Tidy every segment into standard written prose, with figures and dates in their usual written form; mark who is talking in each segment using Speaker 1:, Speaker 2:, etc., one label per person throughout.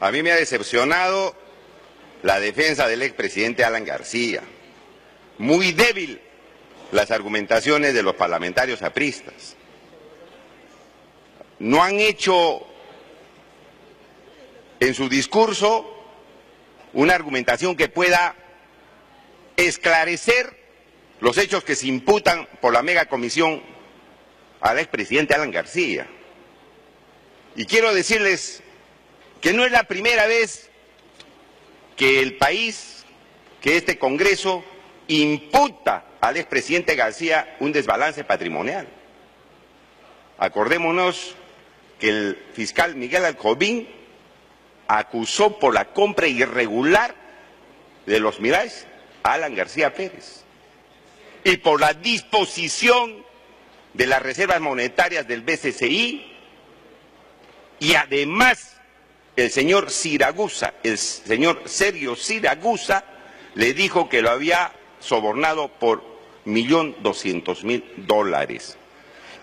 Speaker 1: A mí me ha decepcionado la defensa del expresidente Alan García. Muy débil las argumentaciones de los parlamentarios apristas. No han hecho en su discurso una argumentación que pueda esclarecer los hechos que se imputan por la megacomisión al expresidente Alan García. Y quiero decirles que no es la primera vez que el país, que este Congreso imputa al expresidente García un desbalance patrimonial. Acordémonos que el fiscal Miguel Alcobín acusó por la compra irregular de los Mirais a Alan García Pérez y por la disposición de las reservas monetarias del BCCI, y además el señor Siragusa, el señor Sergio Siragusa, le dijo que lo había sobornado por $1.200.000.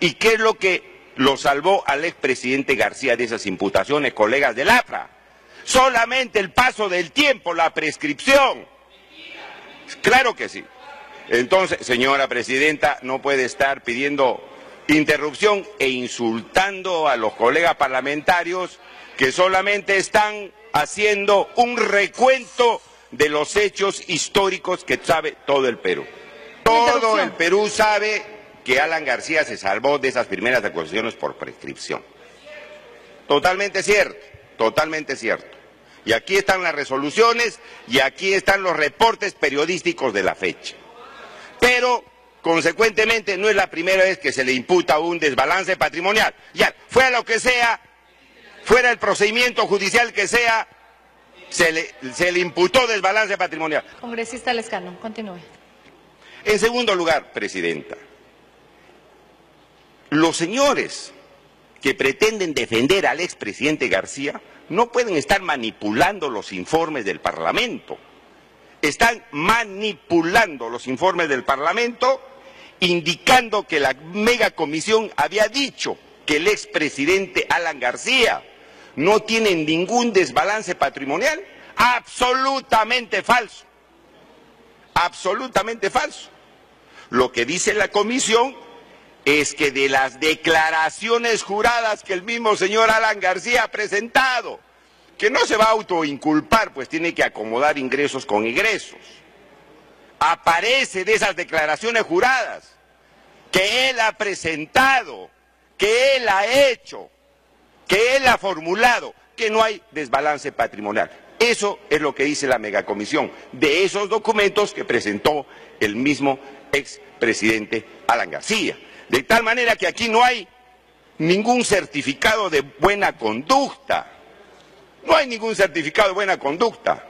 Speaker 1: ¿Y qué es lo que lo salvó al expresidente García de esas imputaciones, colegas del APRA? Solamente el paso del tiempo, la prescripción. Claro que sí. Entonces, señora presidenta, no puede estar pidiendo interrupción e insultando a los colegas parlamentarios que solamente están haciendo un recuento de los hechos históricos que sabe todo el Perú. Todo el Perú sabe que Alan García se salvó de esas primeras acusaciones por prescripción. Totalmente cierto, totalmente cierto. Y aquí están las resoluciones y aquí están los reportes periodísticos de la fecha. Pero, consecuentemente, no es la primera vez que se le imputa un desbalance patrimonial. Ya, fuera lo que sea, fuera el procedimiento judicial que sea, se le imputó desbalance patrimonial.
Speaker 2: Congresista Lescano, continúe.
Speaker 1: En segundo lugar, presidenta, los señores que pretenden defender al expresidente García no pueden estar manipulando los informes del Parlamento. Están manipulando los informes del Parlamento, indicando que la megacomisión había dicho que el expresidente Alan García no tiene ningún desbalance patrimonial. Absolutamente falso. Absolutamente falso. Lo que dice la comisión es que de las declaraciones juradas que el mismo señor Alan García ha presentado, que no se va a autoinculpar, pues tiene que acomodar ingresos con egresos, aparece de esas declaraciones juradas que él ha presentado, que él ha hecho, que él ha formulado, que no hay desbalance patrimonial. Eso es lo que dice la megacomisión de esos documentos que presentó el mismo expresidente Alan García. De tal manera que aquí no hay ningún certificado de buena conducta. No hay ningún certificado de buena conducta.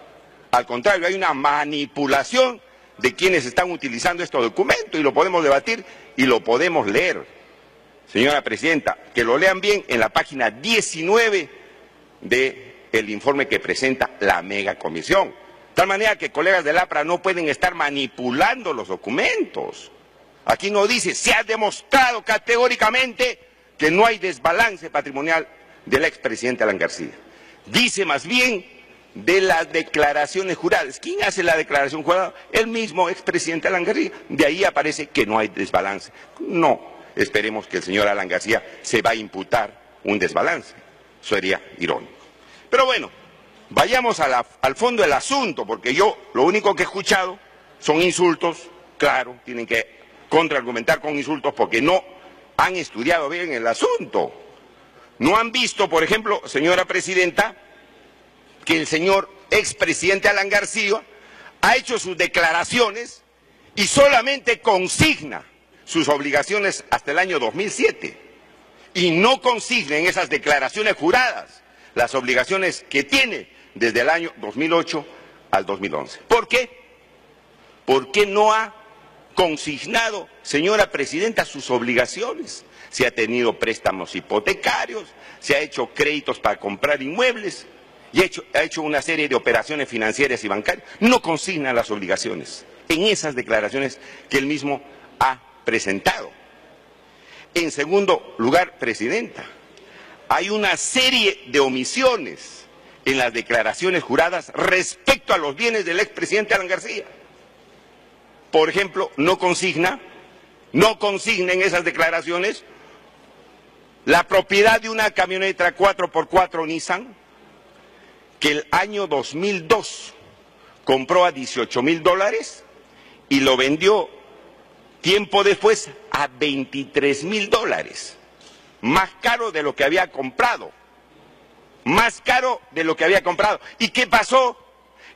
Speaker 1: Al contrario, hay una manipulación de quienes están utilizando estos documentos y lo podemos debatir y lo podemos leer. Señora presidenta, que lo lean bien en la página 19 del informe que presenta la megacomisión. De tal manera que colegas del APRA no pueden estar manipulando los documentos. Aquí no dice, se ha demostrado categóricamente que no hay desbalance patrimonial del expresidente Alan García. Dice más bien de las declaraciones juradas. ¿Quién hace la declaración jurada? El mismo expresidente Alan García. De ahí aparece que no hay desbalance. No, esperemos que el señor Alan García se va a imputar un desbalance. Sería irónico. Pero bueno, vayamos al fondo del asunto, porque yo lo único que he escuchado son insultos. Claro, tienen que contraargumentar con insultos porque no han estudiado bien el asunto. No han visto, por ejemplo, señora presidenta, que el señor expresidente Alan García ha hecho sus declaraciones y solamente consigna sus obligaciones hasta el año 2007 y no consigna en esas declaraciones juradas las obligaciones que tiene desde el año 2008 al 2011. ¿Por qué? ¿Por qué no ha consignado, señora presidenta, sus obligaciones? Se ha tenido préstamos hipotecarios, se ha hecho créditos para comprar inmuebles y ha hecho una serie de operaciones financieras y bancarias. No consigna las obligaciones en esas declaraciones que él mismo ha presentado. En segundo lugar, presidenta, hay una serie de omisiones en las declaraciones juradas respecto a los bienes del expresidente Alan García. Por ejemplo, no consigna en esas declaraciones la propiedad de una camioneta 4x4 Nissan que el año 2002 compró a $18.000 y lo vendió tiempo después a $23.000, más caro de lo que había comprado, más caro de lo que había comprado. ¿Y qué pasó?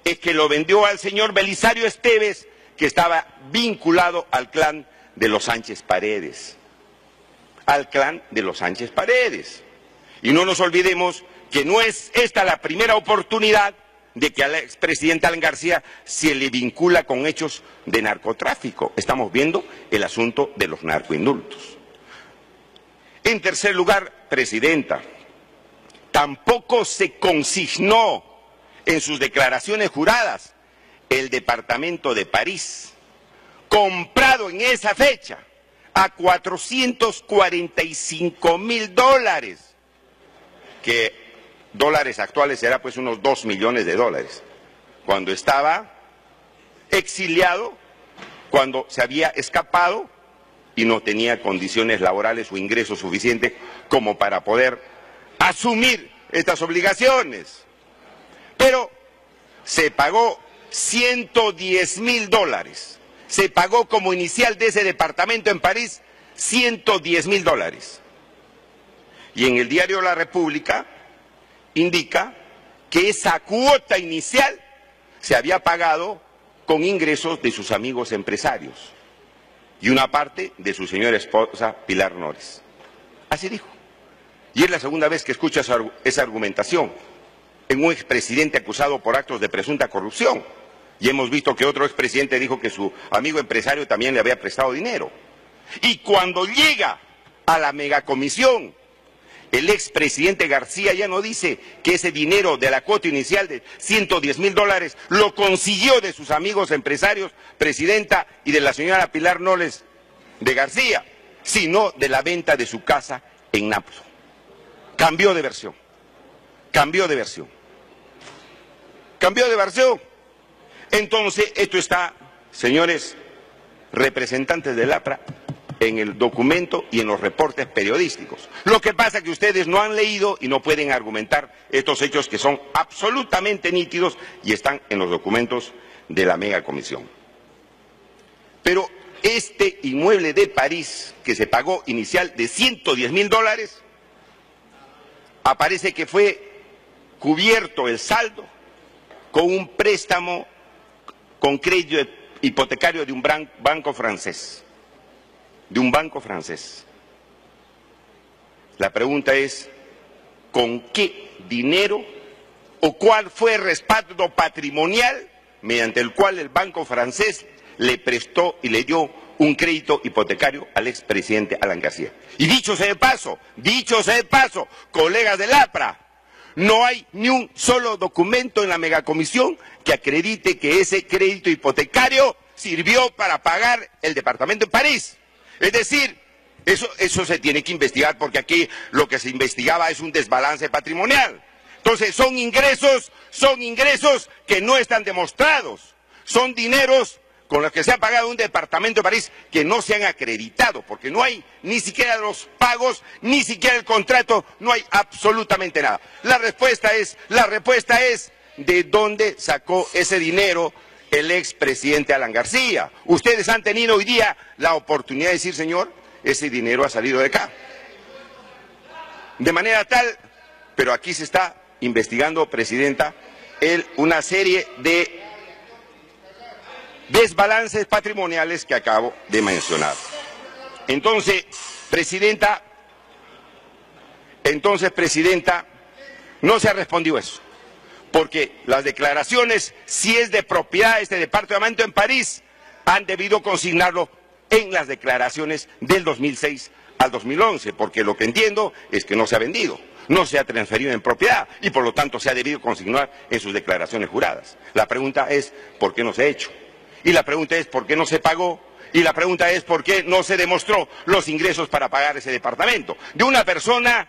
Speaker 1: Es que lo vendió al señor Belisario Esteves, que estaba vinculado al clan de los Sánchez Paredes, al clan de los Sánchez Paredes. Y no nos olvidemos que no es esta la primera oportunidad de que al expresidente Alan García se le vincula con hechos de narcotráfico. Estamos viendo el asunto de los narcoindultos. En tercer lugar, presidenta, tampoco se consignó en sus declaraciones juradas el departamento de París, comprado en esa fecha a $445.000, que dólares actuales será pues unos $2 millones, cuando estaba exiliado, cuando se había escapado y no tenía condiciones laborales o ingresos suficientes como para poder asumir estas obligaciones. Pero se pagó $110.000, se pagó como inicial de ese departamento en París $110.000. Y en el diario La República indica que esa cuota inicial se había pagado con ingresos de sus amigos empresarios y una parte de su señora esposa Pilar Nores. Así dijo. Y es la segunda vez que escucho esa argumentación en un expresidente acusado por actos de presunta corrupción. Y hemos visto que otro expresidente dijo que su amigo empresario también le había prestado dinero. Y cuando llega a la megacomisión, el expresidente García ya no dice que ese dinero de la cuota inicial de $110.000 lo consiguió de sus amigos empresarios, presidenta, y de la señora Pilar Nores de García, sino de la venta de su casa en Napo. Cambió de versión. Entonces, esto está, señores representantes del APRA, en el documento y en los reportes periodísticos. Lo que pasa es que ustedes no han leído y no pueden argumentar estos hechos que son absolutamente nítidos y están en los documentos de la megacomisión. Pero este inmueble de París, que se pagó inicial de $110.000, aparece que fue cubierto el saldo con un préstamo con crédito hipotecario de un banco francés. La pregunta es, ¿con qué dinero o cuál fue el respaldo patrimonial mediante el cual el banco francés le prestó y le dio un crédito hipotecario al expresidente Alan García? Y dicho sea de paso, colegas del APRA, no hay ni un solo documento en la megacomisión que acredite que ese crédito hipotecario sirvió para pagar el departamento en París. Es decir, eso se tiene que investigar, porque aquí lo que se investigaba es un desbalance patrimonial. Entonces son ingresos que no están demostrados, son dineros con los que se ha pagado un departamento de París que no se han acreditado, porque no hay ni siquiera los pagos, ni siquiera el contrato, no hay absolutamente nada. La respuesta es, ¿de dónde sacó ese dinero el expresidente Alan García? Ustedes han tenido hoy día la oportunidad de decir, señor, ese dinero ha salido de acá. De manera tal, pero aquí se está investigando, presidenta, una serie de desbalances patrimoniales que acabo de mencionar. Entonces, presidenta, no se ha respondido eso, porque las declaraciones, si es de propiedad de este departamento en París, han debido consignarlo en las declaraciones del 2006 al 2011, porque lo que entiendo es que no se ha vendido, no se ha transferido en propiedad y por lo tanto se ha debido consignar en sus declaraciones juradas. La pregunta es, ¿por qué no se ha hecho? Y la pregunta es, ¿por qué no se pagó? Y la pregunta es, ¿por qué no se demostró los ingresos para pagar ese departamento? De una persona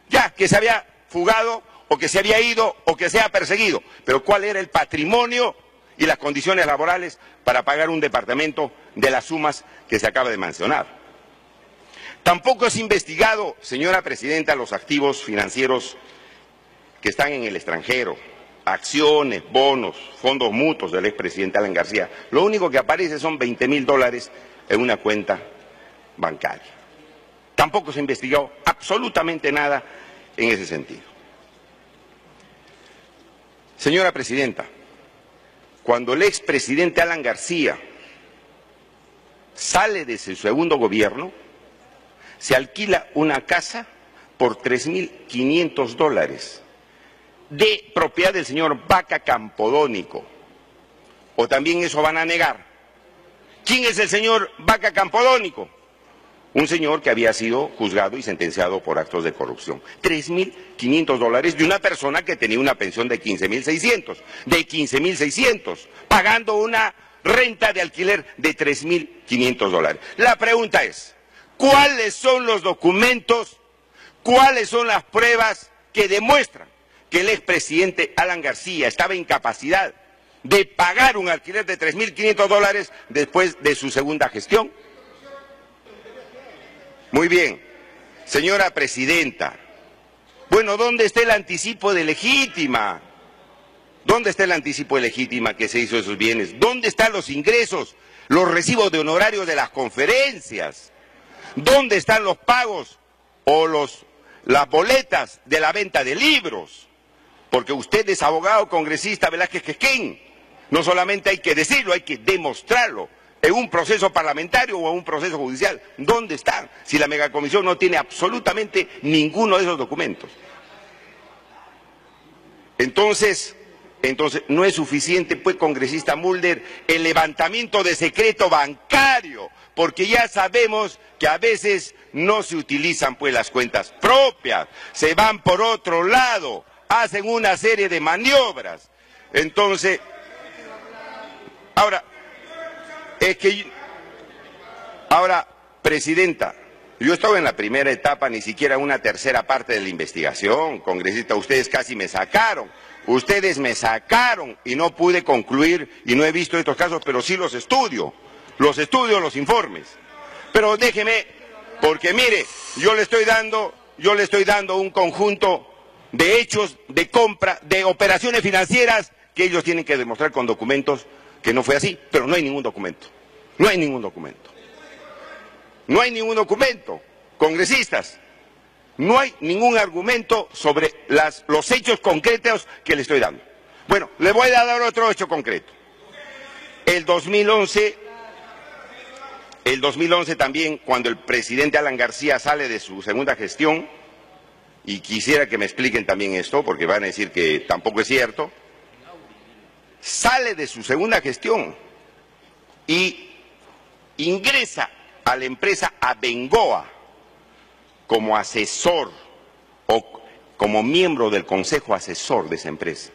Speaker 1: ya que se había fugado o que se había ido, o que sea perseguido, pero cuál era el patrimonio y las condiciones laborales para pagar un departamento de las sumas que se acaba de mencionar. Tampoco es investigado, señora Presidenta, los activos financieros que están en el extranjero, acciones, bonos, fondos mutuos del expresidente Alan García. Lo único que aparece son $20.000 en una cuenta bancaria. Tampoco se investigó absolutamente nada en ese sentido. Señora Presidenta, cuando el expresidente Alan García sale de su segundo gobierno, se alquila una casa por $3.500 de propiedad del señor Vaca Campodónico. ¿O también eso van a negar? ¿Quién es el señor Vaca Campodónico? Un señor que había sido juzgado y sentenciado por actos de corrupción. $3.500 de una persona que tenía una pensión de 15.600, pagando una renta de alquiler de $3.500. La pregunta es, ¿cuáles son los documentos, cuáles son las pruebas que demuestran que el expresidente Alan García estaba en incapacidad de pagar un alquiler de $3.500 después de su segunda gestión? Muy bien, señora Presidenta. Bueno, ¿dónde está el anticipo de legítima? ¿Dónde está el anticipo de legítima que se hizo de esos bienes? ¿Dónde están los ingresos, los recibos de honorarios de las conferencias? ¿Dónde están los pagos o las boletas de la venta de libros? Porque usted es abogado congresista Velázquez Quezquén. No solamente hay que decirlo, hay que demostrarlo en un proceso parlamentario o en un proceso judicial. ¿Dónde están? Si la megacomisión no tiene absolutamente ninguno de esos documentos. Entonces no es suficiente, pues, congresista Mulder, el levantamiento de secreto bancario, porque ya sabemos que a veces no se utilizan, pues, las cuentas propias, se van por otro lado, hacen una serie de maniobras. Entonces, ahora, Presidenta, yo estaba en la primera etapa, ni siquiera en una tercera parte de la investigación, congresista, ustedes casi me sacaron. Ustedes me sacaron y no pude concluir y no he visto estos casos, pero sí los estudio, los informes. Pero déjeme, porque mire, yo le estoy dando un conjunto de hechos de compra, de operaciones financieras que ellos tienen que demostrar con documentos que no fue así, pero no hay ningún documento. No hay ningún documento. No hay ningún documento, congresistas. No hay ningún argumento sobre los hechos concretos que le estoy dando. Bueno, le voy a dar otro hecho concreto. El 2011 también, cuando el presidente Alan García sale de su segunda gestión, y quisiera que me expliquen también esto, porque van a decir que tampoco es cierto, sale de su segunda gestión y ingresa a la empresa Abengoa como asesor o como miembro del consejo asesor de esa empresa,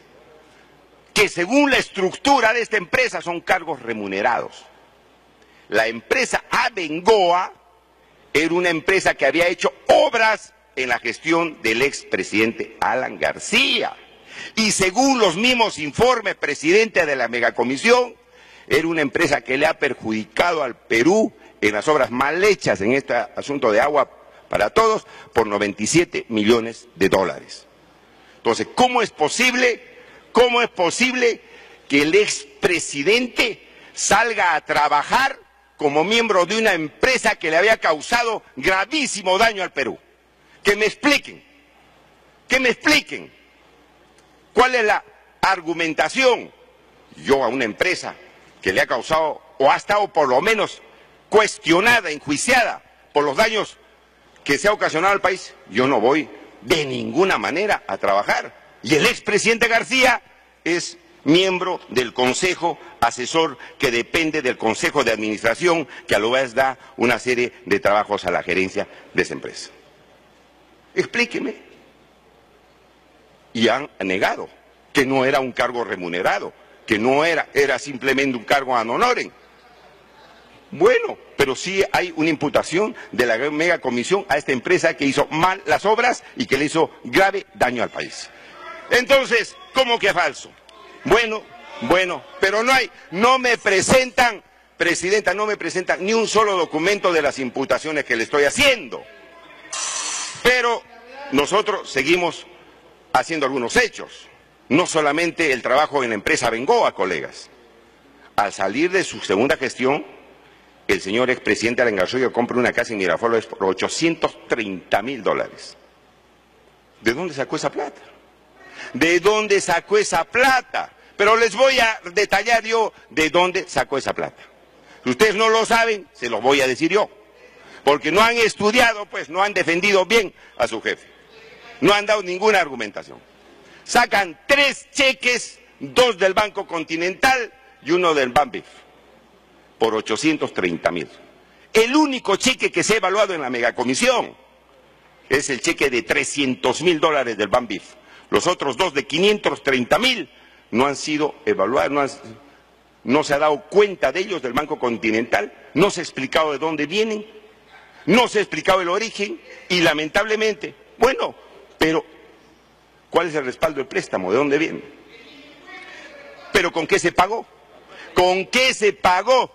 Speaker 1: que según la estructura de esta empresa son cargos remunerados. La empresa Abengoa era una empresa que había hecho obras en la gestión del expresidente Alan García. Y según los mismos informes, presidente de la megacomisión, era una empresa que le ha perjudicado al Perú en las obras mal hechas en este asunto de agua para todos por $97 millones. Entonces, ¿cómo es posible que el expresidente salga a trabajar como miembro de una empresa que le había causado gravísimo daño al Perú? Que me expliquen, ¿cuál es la argumentación? Yo a una empresa que le ha causado o ha estado por lo menos cuestionada, enjuiciada por los daños que se ha ocasionado al país, yo no voy de ninguna manera a trabajar. Y el expresidente García es miembro del consejo asesor que depende del consejo de administración, que a la vez da una serie de trabajos a la gerencia de esa empresa. Explíqueme. Y han negado que no era un cargo remunerado, que no era simplemente un cargo ad honorem. Bueno, pero sí hay una imputación de la megacomisión a esta empresa que hizo mal las obras y que le hizo grave daño al país. Entonces, ¿cómo que falso? Bueno, pero no me presentan, Presidenta, no me presentan ni un solo documento de las imputaciones que le estoy haciendo. Pero nosotros seguimos haciendo algunos hechos. No solamente el trabajo en la empresa Bengoa, colegas. Al salir de su segunda gestión, el señor expresidente Alan García compra una casa en Miraflores por $830.000. ¿De dónde sacó esa plata? ¿De dónde sacó esa plata? Pero les voy a detallar yo de dónde sacó esa plata. Si ustedes no lo saben, se los voy a decir yo. Porque no han estudiado, pues no han defendido bien a su jefe. No han dado ninguna argumentación. Sacan 3 cheques, 2 del Banco Continental y 1 del Banbif, por $830.000. El único cheque que se ha evaluado en la megacomisión es el cheque de $300.000 del Banbif. Los otros 2 de $530.000 no han sido evaluados, no se ha dado cuenta de ellos del Banco Continental, no se ha explicado de dónde vienen, no se ha explicado el origen y lamentablemente, bueno, pero ¿cuál es el respaldo del préstamo? ¿De dónde viene? ¿Pero con qué se pagó? ¿Con qué se pagó?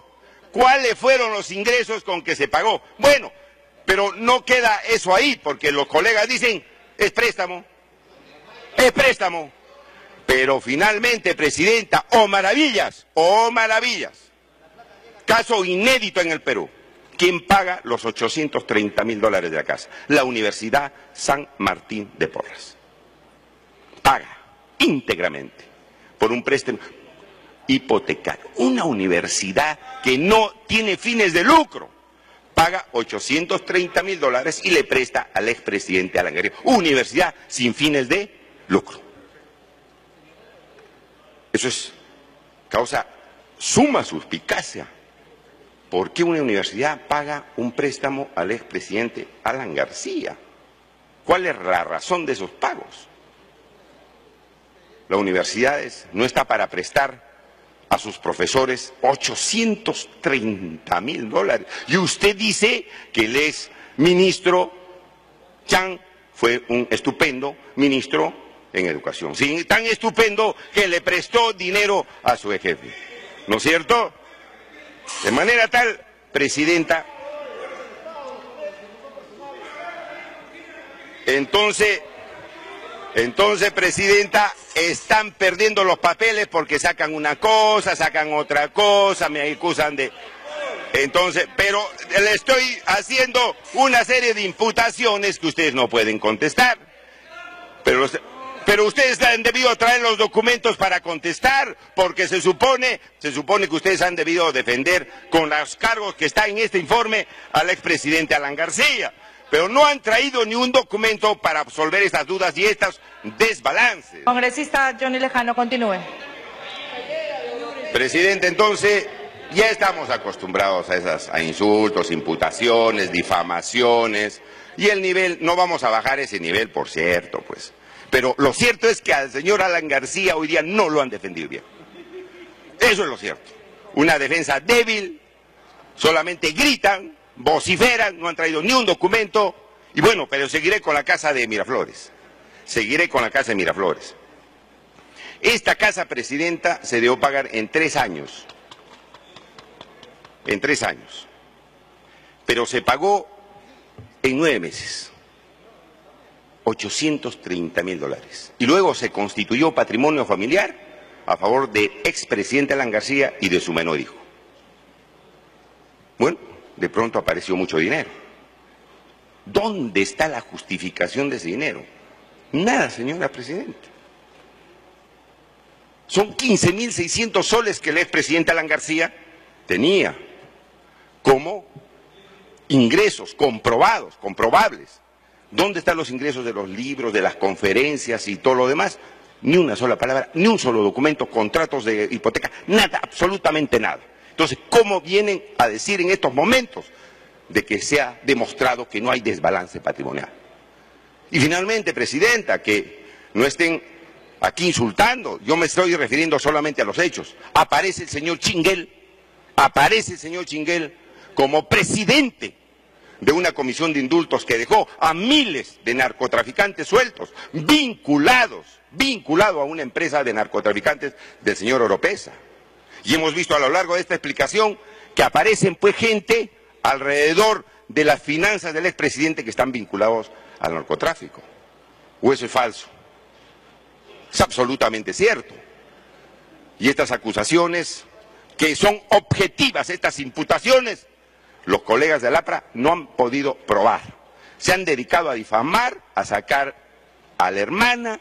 Speaker 1: ¿Cuáles fueron los ingresos con que se pagó? Bueno, pero no queda eso ahí, porque los colegas dicen, es préstamo. Pero finalmente, Presidenta, ¡oh maravillas! Caso inédito en el Perú. ¿Quién paga los $830.000 de la casa? La Universidad San Martín de Porres. Paga íntegramente por un préstamo hipotecario. Una universidad que no tiene fines de lucro paga $830.000 y le presta al expresidente Alan García. Universidad sin fines de lucro. Eso causa suma suspicacia. ¿Por qué una universidad paga un préstamo al expresidente Alan García? ¿Cuál es la razón de esos pagos? La universidad no está para prestar a sus profesores $830.000. Y usted dice que el ex ministro Chang fue un estupendo ministro en educación. Sí, tan estupendo que le prestó dinero a su jefe. ¿No es cierto? De manera tal, Presidenta, entonces, Presidenta, están perdiendo los papeles porque sacan una cosa, sacan otra cosa, me acusan de... Entonces, pero le estoy haciendo una serie de imputaciones que ustedes no pueden contestar. Pero ustedes han debido traer los documentos para contestar, porque se supone que ustedes han debido defender con los cargos que están en este informe al expresidente Alan García. Pero no han traído ni un documento para absolver estas dudas y estos desbalances.
Speaker 2: Congresista Johnny Lejano, continúe.
Speaker 1: Presidente, entonces, ya estamos acostumbrados a insultos, imputaciones, difamaciones, y el nivel, no vamos a bajar ese nivel, por cierto, pues. Pero lo cierto es que al señor Alan García hoy día no lo han defendido bien. Eso es lo cierto. Una defensa débil, solamente gritan, vociferan, no han traído ni un documento. Y bueno, pero seguiré con la casa de Miraflores. Esta casa, Presidenta, se debió pagar en 3 años. Pero se pagó en 9 meses. $830.000. Y luego se constituyó patrimonio familiar a favor del expresidente Alan García y de su menor hijo. Bueno, de pronto apareció mucho dinero. ¿Dónde está la justificación de ese dinero? Nada, señora Presidenta. Son 15.600 soles que el expresidente Alan García tenía como ingresos comprobables. ¿Dónde están los ingresos de los libros, de las conferencias y todo lo demás? Ni una sola palabra, ni un solo documento, contratos de hipoteca, nada, absolutamente nada. Entonces, ¿cómo vienen a decir en estos momentos de que se ha demostrado que no hay desbalance patrimonial? Y finalmente, Presidenta, que no estén aquí insultando, yo me estoy refiriendo solamente a los hechos. Aparece el señor Chinguel como presidente de una comisión de indultos que dejó a miles de narcotraficantes sueltos, vinculados a una empresa de narcotraficantes del señor Oropesa. Y hemos visto a lo largo de esta explicación que aparecen pues gente alrededor de las finanzas del expresidente que están vinculados al narcotráfico. ¿O eso es falso? Es absolutamente cierto. Y estas acusaciones, que son objetivas, estas imputaciones, los colegas de APRA no han podido probar. Se han dedicado a difamar, a sacar a la hermana,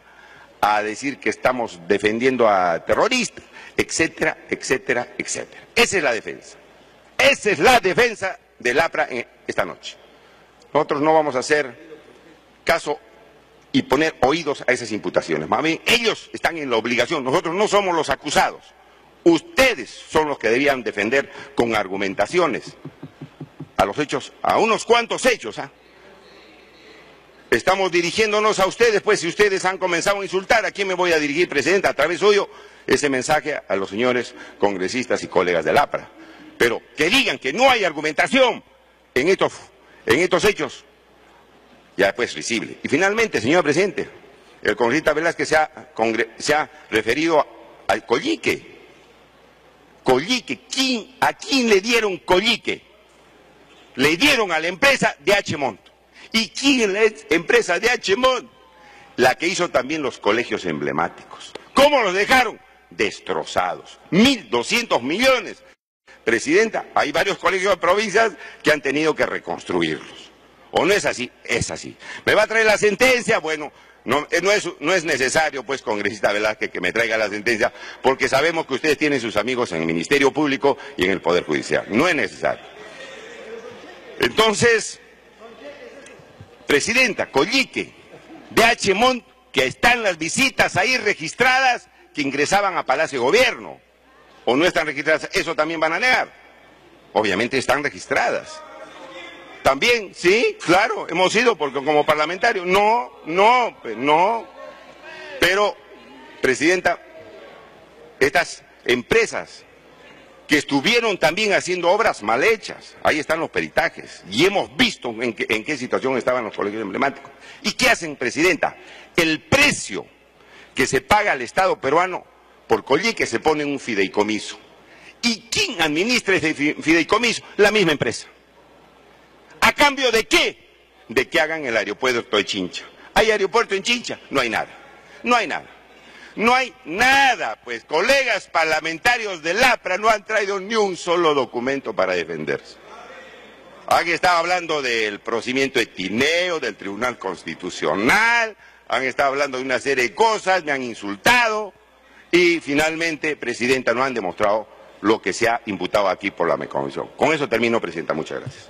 Speaker 1: a decir que estamos defendiendo a terroristas, etcétera, etcétera, etcétera. Esa es la defensa. Esa es la defensa del APRA esta noche. Nosotros no vamos a hacer caso y poner oídos a esas imputaciones. Más bien, ellos están en la obligación, nosotros no somos los acusados. Ustedes son los que debían defender con argumentaciones a los hechos, a unos cuantos hechos. Estamos dirigiéndonos a ustedes, pues si ustedes han comenzado a insultar, ¿a quién me voy a dirigir, Presidenta? A través suyo, ese mensaje a los señores congresistas y colegas del APRA. Pero que digan que no hay argumentación en estos hechos, ya pues risible. Y finalmente, señor Presidente, el congresista Velázquez se ha referido al Collique. Collique, ¿a quién le dieron Collique? Le dieron a la empresa DH Montt. ¿Y quién es la empresa DH Montt? La que hizo también los colegios emblemáticos. ¿Cómo los dejaron? Destrozados. 1.200 millones. Presidenta, hay varios colegios de provincias que han tenido que reconstruirlos. ¿O no es así? Es así. ¿Me va a traer la sentencia? Bueno, no es necesario, pues, congresista Velázquez, que me traiga la sentencia, porque sabemos que ustedes tienen sus amigos en el Ministerio Público y en el Poder Judicial. No es necesario. Entonces, Presidenta, Collique, DH Montt, que están las visitas ahí registradas que ingresaban a Palacio de Gobierno, o no están registradas, eso también van a negar. Obviamente están registradas. También, sí, claro, hemos ido porque como parlamentarios, no. Pero, Presidenta, estas empresas que estuvieron también haciendo obras mal hechas, ahí están los peritajes, y hemos visto en qué situación estaban los colegios emblemáticos. ¿Y qué hacen, Presidenta? El precio que se paga al Estado peruano por Collique se pone en un fideicomiso. ¿Y quién administra ese fideicomiso? La misma empresa. ¿A cambio de qué? De que hagan el aeropuerto de Chincha. ¿Hay aeropuerto en Chincha? No hay nada. No hay nada, pues colegas parlamentarios del APRA no han traído ni un solo documento para defenderse. Han estado hablando del procedimiento de Tineo, del Tribunal Constitucional, han estado hablando de una serie de cosas, me han insultado y finalmente, Presidenta, no han demostrado lo que se ha imputado aquí por la Comisión. Con eso termino, Presidenta. Muchas gracias.